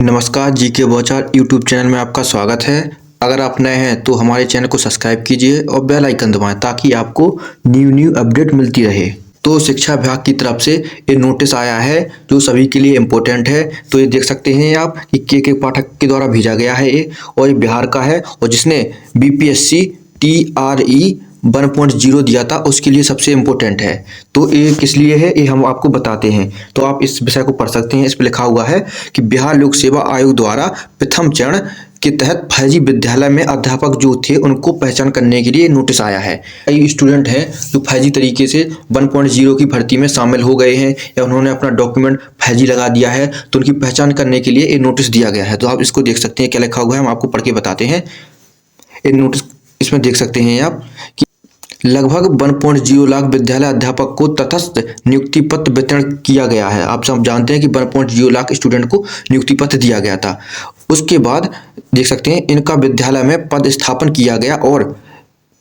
नमस्कार, जीके बौछार YouTube channel में आपका स्वागत है। अगर आप नए हैं तो हमारे चैनल को सब्सक्राइब कीजिए और बेल आइकन दबाएं ताकि आपको न्यू अपडेट मिलती रहे। तो शिक्षा विभाग की तरफ से ये नोटिस आया है जो सभी के लिए इम्पोर्टेंट है। तो ये देख सकते हैं आप कि के पाठक के द्वारा भेजा गया है ये, और ये बिहार का है और जिसने बीपीएससी TRE 1.0 दिया था उसके लिए सबसे इम्पोर्टेंट है। तो ये किस लिए है ये हम आपको बताते हैं। तो आप इस विषय को पढ़ सकते हैं। इस पर लिखा हुआ है कि बिहार लोक सेवा आयोग द्वारा प्रथम चरण के तहत फर्जी विद्यालय में अध्यापक जो थे उनको पहचान करने के लिए नोटिस आया है। कई स्टूडेंट हैं जो फर्जी तरीके से 1.0 की भर्ती में शामिल हो गए हैं या उन्होंने अपना डॉक्यूमेंट फर्जी लगा दिया है, तो उनकी पहचान करने के लिए ये नोटिस दिया गया है। तो आप इसको देख सकते हैं क्या लिखा हुआ है, हम आपको पढ़ के बताते हैं। ये नोटिस इसमें देख सकते हैं आप कि लगभग 1.0 लाख विद्यालय अध्यापक को तटस्थ नियुक्ति पत्र वितरण किया गया है। आप सब जानते हैं कि 1.0 लाख स्टूडेंट को नियुक्ति पत्र दिया गया था। उसके बाद देख सकते हैं इनका विद्यालय में पद स्थापन किया गया और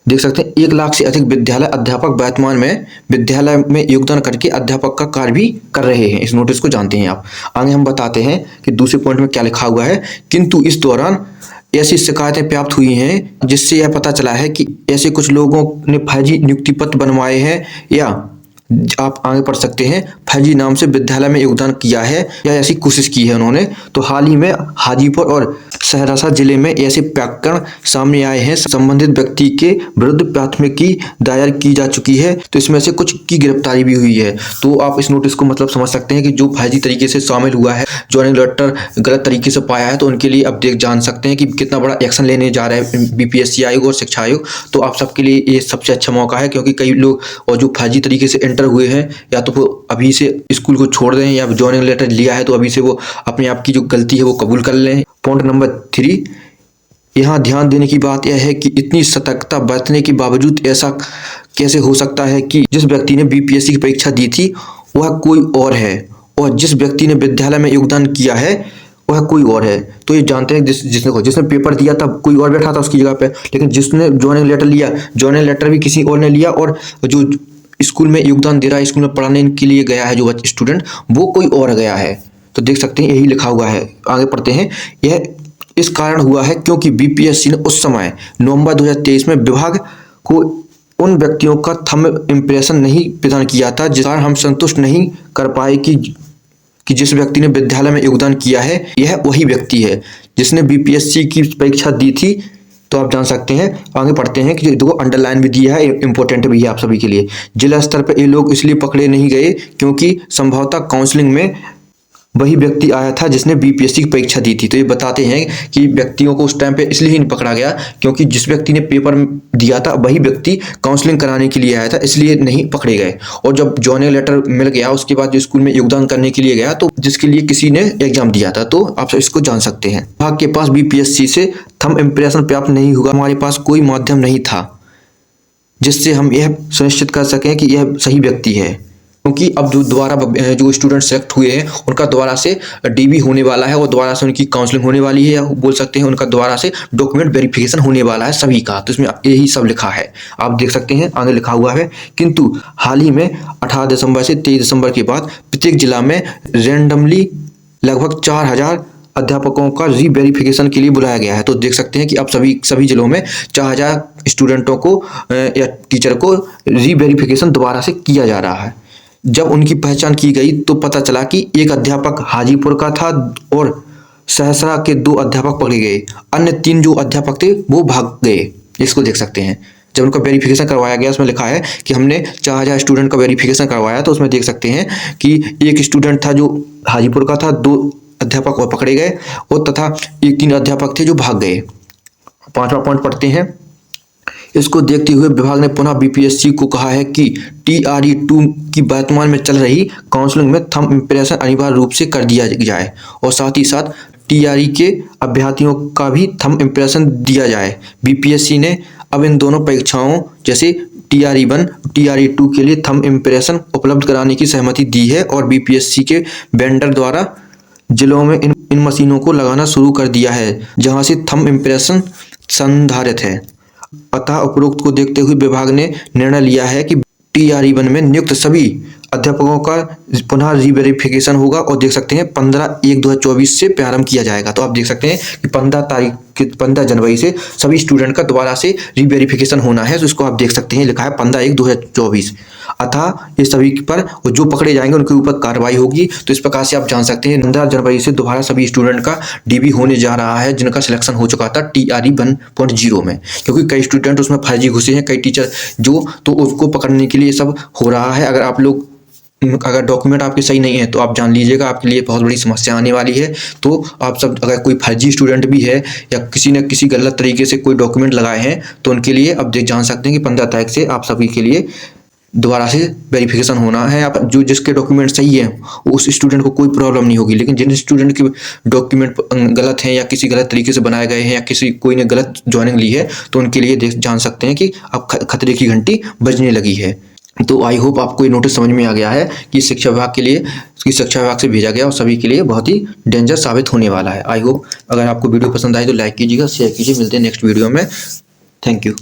देख सकते हैं 1 लाख से अधिक विद्यालय अध्यापक वर्तमान में विद्यालय में योगदान करके अध्यापक का कार्य भी कर रहे हैं। इस नोटिस को जानते हैं आप। आगे हम बताते हैं कि दूसरे पॉइंट में क्या लिखा हुआ है। किंतु इस दौरान ऐसी शिकायतें प्राप्त हुई हैं जिससे यह पता चला है कि ऐसे कुछ लोगों ने फर्जी नियुक्ति पत्र बनवाए हैं या आप आगे पढ़ सकते हैं फर्जी नाम से विद्यालय में योगदान किया है या ऐसी कोशिश की है उन्होंने। तो हाल ही में हाजीपुर और सहरसा जिले में ऐसे प्रकरण सामने आए हैं। संबंधित व्यक्ति के विरुद्ध प्राथमिकी दायर की जा चुकी है, तो इसमें से कुछ की गिरफ्तारी भी हुई है। तो आप इस नोटिस को मतलब समझ सकते हैं कि जो फर्जी तरीके से शामिल हुआ है, ज्वाइनिंग लेटर गलत तरीके से पाया है, तो उनके लिए अब जान सकते हैं कि कितना बड़ा एक्शन लेने जा रहा है बीपीएससी आयोग और शिक्षा आयोग। तो आप सबके लिए ये सबसे अच्छा मौका है, क्योंकि कई लोग और जो फर्जी तरीके से एंटर हुए हैं या तो वो अभी से स्कूल को छोड़ दें या ज्वाइनिंग लेटर लिया है तो अभी से वो अपने आप की जो गलती है वो कबूल कर लें। पॉइंट नंबर 3, यहाँ ध्यान देने की बात यह है कि इतनी सतर्कता बरतने के बावजूद ऐसा कैसे हो सकता है कि जिस व्यक्ति ने बीपीएससी की परीक्षा दी थी वह कोई और है और जिस व्यक्ति ने विद्यालय में योगदान किया है वह कोई और है। तो ये जानते हैं जिसने पेपर दिया था कोई और बैठा था उसकी जगह पे, लेकिन जिसने ज्वाइनिंग लेटर लिया ज्वाइनिंग लेटर भी किसी और ने लिया और जो स्कूल में योगदान दे रहा है, स्कूल में पढ़ाने के लिए गया है जो स्टूडेंट, वो कोई और गया है। तो देख सकते हैं यही लिखा हुआ है। आगे पढ़ते हैं। यह इस कारण हुआ है क्योंकि बीपीएससी ने उस समय नवंबर 2023 में विभाग को उन व्यक्तियों का थंब इम्प्रेशन नहीं प्रदान किया था जिस कारण हम संतुष्ट नहीं कर पाए कि जिस व्यक्ति ने विद्यालय में योगदान किया है यह वही व्यक्ति है जिसने बीपीएससी की परीक्षा दी थी। तो आप जान सकते हैं। आगे पढ़ते हैं कि देखो अंडरलाइन भी दिया है, इंपॉर्टेंट भी है आप सभी के लिए। जिला स्तर पर ये लोग इसलिए पकड़े नहीं गए क्योंकि संभवतः काउंसलिंग में वही व्यक्ति आया था जिसने बीपीएससी की परीक्षा दी थी। तो ये बताते हैं कि व्यक्तियों को उस टाइम पे इसलिए नहीं पकड़ा गया क्योंकि जिस व्यक्ति ने पेपर दिया था वही व्यक्ति काउंसलिंग कराने के लिए आया था, इसलिए नहीं पकड़े गए। और जब ज्वाइनिंग लेटर मिल गया उसके बाद जो स्कूल में योगदान करने के लिए गया तो जिसके लिए किसी ने एग्जाम दिया था। तो आप इसको जान सकते हैं। विभाग के पास बीपीएससी से थंब इम्प्रेशन प्राप्त नहीं हुआ। हमारे पास कोई माध्यम नहीं था जिससे हम यह सुनिश्चित कर सकें कि यह सही व्यक्ति है, क्योंकि अब जो दोबारा जो स्टूडेंट सेलेक्ट हुए हैं उनका दोबारा से डीबी होने वाला है और दोबारा से उनकी काउंसलिंग होने वाली है, या बोल सकते हैं उनका दोबारा से डॉक्यूमेंट वेरिफिकेशन होने वाला है सभी का। तो इसमें यही सब लिखा है, आप देख सकते हैं। आगे लिखा हुआ है किंतु हाल ही में 18 दिसंबर से 23 दिसंबर के बाद प्रत्येक जिला में रैंडमली लगभग 4000 अध्यापकों का रीवेरिफिकेशन के लिए बुलाया गया है। तो देख सकते हैं कि अब सभी जिलों में 4000 स्टूडेंटों को या टीचर को रीवेरिफिकेशन दोबारा से किया जा रहा है। जब उनकी पहचान की गई तो पता चला कि एक अध्यापक हाजीपुर का था और सहरसा के 2 अध्यापक पकड़े गए। अन्य 3 जो अध्यापक थे वो भाग गए। इसको देख सकते हैं। जब उनका वेरिफिकेशन करवाया गया उसमें लिखा है कि हमने 4000 स्टूडेंट का वेरिफिकेशन करवाया, तो उसमें देख सकते हैं कि एक स्टूडेंट था जो हाजीपुर का था, 2 अध्यापक और पकड़े गए और तथा 3 अध्यापक थे जो भाग गए। 5वां पॉइंट पढ़ते हैं। इसको देखते हुए विभाग ने पुनः बीपीएससी को कहा है कि TRE 2 की वर्तमान में चल रही काउंसलिंग में थंब इम्प्रेशन अनिवार्य रूप से कर दिया जाए और साथ ही साथ TRE के अभ्यर्थियों का भी थंब इम्प्रेशन दिया जाए। बीपीएससी ने अब इन दोनों परीक्षाओं जैसे TRE 1 TRE 2 के लिए थंब इम्प्रेशन उपलब्ध कराने की सहमति दी है और बीपीएससी के वेंडर द्वारा जिलों में इन मशीनों को लगाना शुरू कर दिया है जहां से थंब इम्प्रेशन संधारित है। अतः उपरोक्त को देखते हुए विभाग ने निर्णय लिया है कि TRE 1 में नियुक्त सभी अध्यापकों का पुनः रीवेरिफिकेशन होगा और देख सकते हैं 15/1/2024 से प्रारंभ किया जाएगा। तो आप देख सकते हैं कि 15 जनवरी से सभी स्टूडेंट का दोबारा से रीवेरिफिकेशन होना है। तो इसको आप देख सकते हैं लिखा है 15/1/2024। अतः ये सभी पर जो पकड़े जाएंगे उनके ऊपर कार्रवाई होगी। तो इस प्रकार से आप जान सकते हैं 15 जनवरी से दोबारा सभी स्टूडेंट का डीबी होने जा रहा है जिनका सिलेक्शन हो चुका था TRE 1.0 में, क्योंकि कई स्टूडेंट उसमें फर्जी घुसे हैं, कई टीचर तो उसको पकड़ने के लिए सब हो रहा है। अगर डॉक्यूमेंट आपके सही नहीं है तो आप जान लीजिएगा आपके लिए बहुत बड़ी समस्या आने वाली है। तो आप सब, अगर कोई फर्जी स्टूडेंट भी है या किसी न किसी गलत तरीके से कोई डॉक्यूमेंट लगाए हैं तो उनके लिए अब जान सकते हैं कि 15 तारीख से आप सभी के लिए दोबारा से वेरिफिकेशन होना है। आप जिसके डॉक्यूमेंट सही है उस स्टूडेंट को कोई प्रॉब्लम नहीं होगी, लेकिन जिन स्टूडेंट के डॉक्यूमेंट गलत हैं या किसी गलत तरीके से बनाए गए हैं या कोई ने गलत ज्वाइनिंग ली है तो उनके लिए जान सकते हैं कि अब खतरे की घंटी बजने लगी है। तो आई होप आपको ये नोटिस समझ में आ गया है कि शिक्षा विभाग से भेजा गया और सभी के लिए बहुत ही डेंजर साबित होने वाला है। आई होप अगर आपको वीडियो पसंद आए तो लाइक कीजिएगा, शेयर कीजिए। मिलते हैं नेक्स्ट वीडियो में। Thank you.